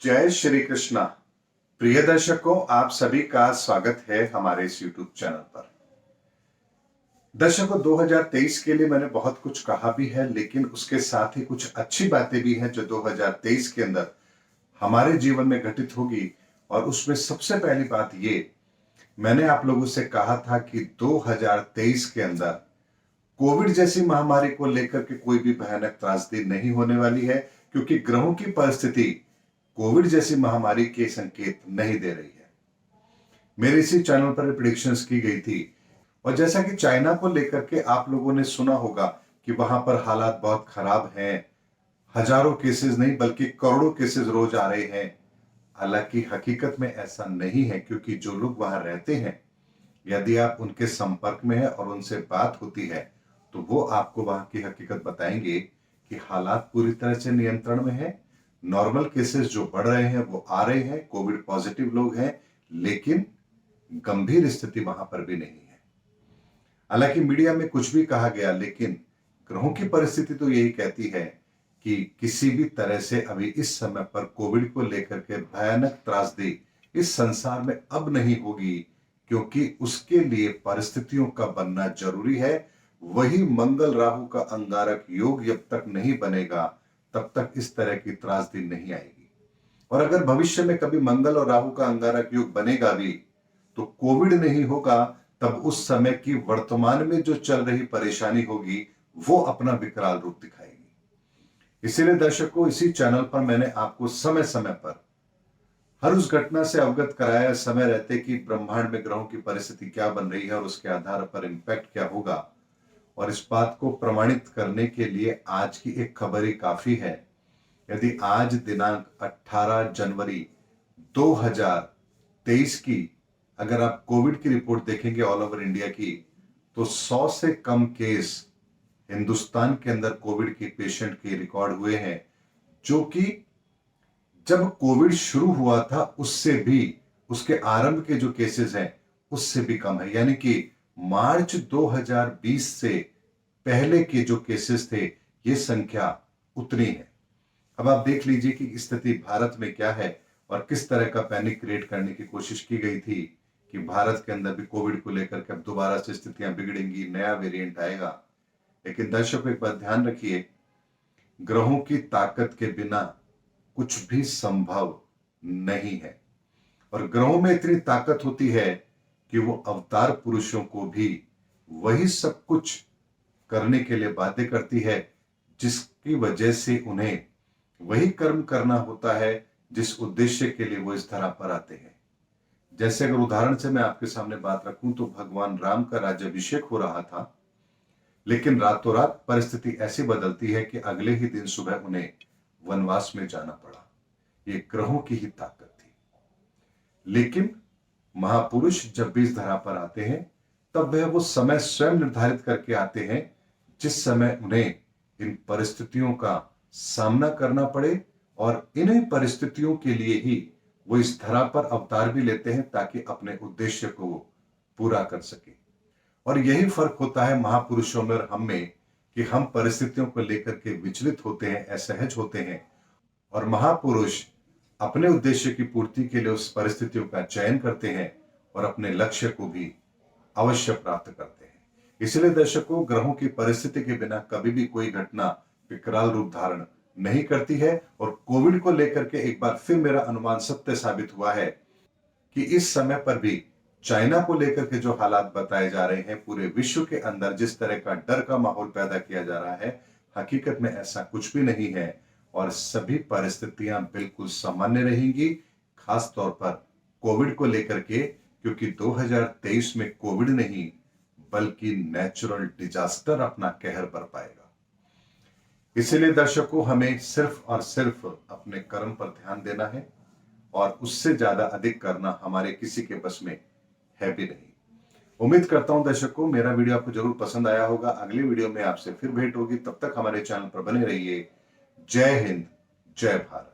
जय श्री कृष्णा। प्रिय दर्शकों, आप सभी का स्वागत है हमारे इस YouTube चैनल पर। दर्शकों, 2023 के लिए मैंने बहुत कुछ कहा भी है, लेकिन उसके साथ ही कुछ अच्छी बातें भी हैं जो 2023 के अंदर हमारे जीवन में घटित होगी। और उसमें सबसे पहली बात ये, मैंने आप लोगों से कहा था कि 2023 के अंदर कोविड जैसी महामारी को लेकर के कोई भी भयानक त्रासदी नहीं होने वाली है, क्योंकि ग्रहों की परिस्थिति कोविड जैसी महामारी के संकेत नहीं दे रही है। मेरे इसी चैनल पर प्रेडिक्शंस की गई थी। और जैसा कि चाइना को लेकर के आप लोगों ने सुना होगा कि वहां पर हालात बहुत खराब हैं, हजारों केसेस नहीं बल्कि करोड़ों केसेस रोज आ रहे हैं। हालांकि हकीकत में ऐसा नहीं है, क्योंकि जो लोग वहां रहते हैं, यदि आप उनके संपर्क में हैं और उनसे बात होती है, तो वो आपको वहां की हकीकत बताएंगे कि हालात पूरी तरह से नियंत्रण में है। नॉर्मल केसेस जो बढ़ रहे हैं वो आ रहे हैं, कोविड पॉजिटिव लोग हैं, लेकिन गंभीर स्थिति वहां पर भी नहीं है। हालांकि मीडिया में कुछ भी कहा गया, लेकिन ग्रहों की परिस्थिति तो यही कहती है कि किसी भी तरह से अभी इस समय पर कोविड को लेकर के भयानक त्रासदी इस संसार में अब नहीं होगी, क्योंकि उसके लिए परिस्थितियों का बनना जरूरी है। वही मंगल राहु का अंगारक योग जब तक नहीं बनेगा, तब तक इस तरह की त्रासदी नहीं आएगी। और अगर भविष्य में कभी मंगल और राहु का अंगारक योग बनेगा भी, तो कोविड नहीं होगा, तब उस समय की वर्तमान में जो चल रही परेशानी होगी वो अपना विकराल रूप दिखाएगी। इसीलिए दर्शकों, इसी चैनल पर मैंने आपको समय समय पर हर उस घटना से अवगत कराया समय रहते कि ब्रह्मांड में ग्रहों की परिस्थिति क्या बन रही है और उसके आधार पर इंपैक्ट क्या होगा। और इस बात को प्रमाणित करने के लिए आज की एक खबर ही काफी है। यदि आज दिनांक 18 जनवरी 2023 की अगर आप कोविड की रिपोर्ट देखेंगे ऑल ओवर इंडिया की, तो 100 से कम केस हिंदुस्तान के अंदर कोविड के पेशेंट के रिकॉर्ड हुए हैं, जो कि जब कोविड शुरू हुआ था उससे भी, उसके आरंभ के जो केसेस हैं उससे भी कम है। यानी कि मार्च 2020 से पहले के जो केसेस थे, ये संख्या उतनी है। अब आप देख लीजिए कि स्थिति भारत में क्या है और किस तरह का पैनिक क्रिएट करने की कोशिश की गई थी कि भारत के अंदर भी कोविड को लेकर के अब दोबारा से स्थितियां बिगड़ेंगी, नया वेरिएंट आएगा। लेकिन दर्शकों, एक बात ध्यान रखिए, ग्रहों की ताकत के बिना कुछ भी संभव नहीं है। और ग्रहों में इतनी ताकत होती है कि वो अवतार पुरुषों को भी वही सब कुछ करने के लिए बाध्य करती है, जिसकी वजह से उन्हें वही कर्म करना होता है जिस उद्देश्य के लिए वो इस धरा पर आते हैं। जैसे अगर उदाहरण से मैं आपके सामने बात रखूं, तो भगवान राम का राज्याभिषेक हो रहा था, लेकिन रातों रात परिस्थिति ऐसी बदलती है कि अगले ही दिन सुबह उन्हें वनवास में जाना पड़ा। ये ग्रहों की ही ताकत थी। लेकिन महापुरुष जब भी इस धरा पर आते हैं, तब वह वो समय स्वयं निर्धारित करके आते हैं जिस समय उन्हें इन परिस्थितियों का सामना करना पड़े, और इन्हीं परिस्थितियों के लिए ही वो इस धरा पर अवतार भी लेते हैं, ताकि अपने उद्देश्य को पूरा कर सके। और यही फर्क होता है महापुरुषों में और हम में, कि हम परिस्थितियों को लेकर के विचलित होते हैं, असहज होते हैं, और महापुरुष अपने उद्देश्य की पूर्ति के लिए उस परिस्थितियों का चयन करते हैं और अपने लक्ष्य को भी अवश्य प्राप्त करते हैं। इसलिए दर्शकों, ग्रहों की परिस्थिति के बिना कभी भी कोई घटना विकराल रूप धारण नहीं करती है। और कोविड को लेकर के एक बार फिर मेरा अनुमान सत्य साबित हुआ है कि इस समय पर भी चाइना को लेकर के जो हालात बताए जा रहे हैं, पूरे विश्व के अंदर जिस तरह का डर का माहौल पैदा किया जा रहा है, हकीकत में ऐसा कुछ भी नहीं है। और सभी परिस्थितियां बिल्कुल सामान्य रहेंगी, खास तौर पर कोविड को लेकर के, क्योंकि 2023 में कोविड नहीं बल्कि नेचुरल डिजास्टर अपना कहर बरपाएगा। इसीलिए दर्शकों, हमें सिर्फ और सिर्फ अपने कर्म पर ध्यान देना है, और उससे ज्यादा अधिक करना हमारे किसी के बस में है भी नहीं। उम्मीद करता हूं दर्शकों, मेरा वीडियो आपको जरूर पसंद आया होगा। अगली वीडियो में आपसे फिर भेंट होगी, तब तक हमारे चैनल पर बने रहिए। जय हिंद, जय भारत।